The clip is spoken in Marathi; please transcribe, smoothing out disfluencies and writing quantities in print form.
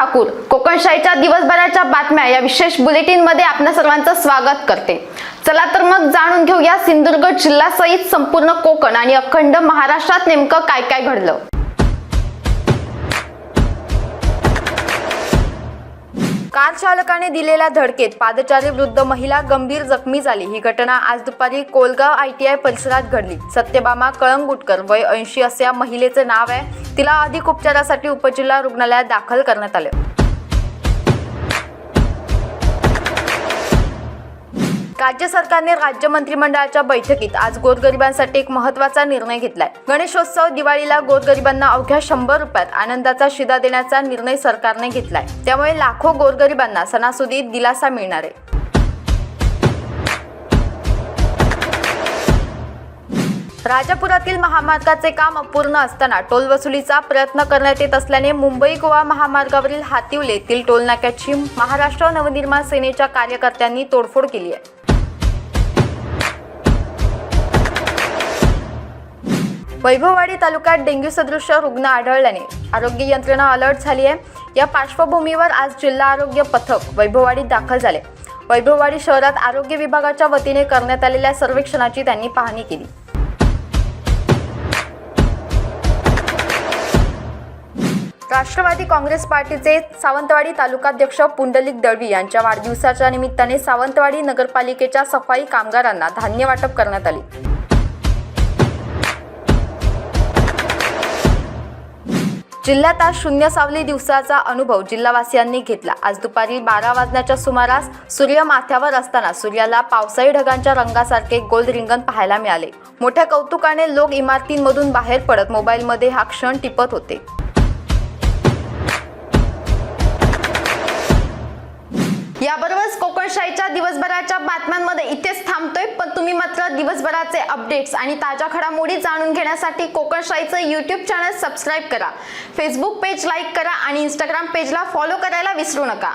ठाकूर कोकणशाहीच्या दिवसभराच्या बातम्या या विशेष बुलेटिन मध्ये आपणा सर्वांचं स्वागत करते। चला तर मग जाणून घेऊया सिंधुदुर्ग जिल्ह्यासहित संपूर्ण कोकण आणि अखंड महाराष्ट्रात नेमकं काय काय घडलं। कार चालकाने दिलेल्या धडकेत पादचारी वृद्ध महिला गंभीर जखमी झाली। ही घटना आज दुपारी कोलगाव ITI परिसरात घडली। सत्यभामा कळंगुटकर वय 80 असे या महिलेचे नाव आहे। तिला अधिक उपचारासाठी उपजिल्हा रुग्णालयात दाखल करण्यात आले। राज्य सरकारने राज्य मंत्रिमंडळाच्या बैठकीत आज गोरगरिबांसाठी एक महत्त्वाचा निर्णय घेतलाय। गणेशोत्सव दिवाळीला गोरगरिबांना अवघ्या 100 रुपयात आनंदाचा शिदा देण्याचा निर्णय सरकारने घेतलाय। त्यामुळे लाखो गोरगरिबांना सणासुदीत दिलासा मिळणार आहे। राजापुरातील महामार्गाचे काम अपूर्ण असताना टोल वसुलीचा प्रयत्न करण्यात येत असल्याने मुंबई गोवा महामार्गावरील हातिवले येथील टोल नाक्याची महाराष्ट्र नवनिर्माण सेनेच्या कार्यकर्त्यांनी तोडफोड केली आहे। वैभववाडी तालुक्यात डेंग्यू सदृश रुग्ण आढळल्याने आरोग्य यंत्रणा अलर्ट झाली आहे। या पार्श्वभूमीवर आज जिल्हा आरोग्य पथक वैभववाडीत दाखल झाले। वैभववाडी शहरात आरोग्य विभागाच्या वतीने करण्यात आलेल्या सर्वेक्षणाची त्यांनी पाहणी केली। राष्ट्रवादी काँग्रेस पार्टीचे सावंतवाडी तालुकाध्यक्ष पुंडलिक दळवी यांच्या वाढदिवसाच्या निमित्ताने सावंतवाडी नगरपालिकेच्या सफाई कामगारांना धान्य वाटप करण्यात आले। जिल्ह्यात आज शून्य सावली दिवसाचा अनुभव जिल्हावासियांनी घेतला। आज दुपारी 12 वाजण्याच्या सुमारास सूर्य माथ्यावर असताना सूर्याला पावसाळी ढगांच्या रंगासारखे गोल रिंगण पाहायला मिळाले। मोठ्या कौतुकाने लोक इमारतींमधून बाहेर पडत मोबाईलमध्ये हा क्षण टिपत होते। याबरोबरच कोकणशाहीच्या दिवसभराच्या बातम्यांमध्ये इथेच थांबतोय, पण तुम्ही मात्र दिवसभराचे अपडेट्स आणि ताज्या घडामोडी जाणून घेण्यासाठी कोकणशाहीचं YouTube चॅनल सबस्क्राइब करा, फेसबुक पेज लाईक करा आणि Instagram पेजला फॉलो करायला विसरू नका।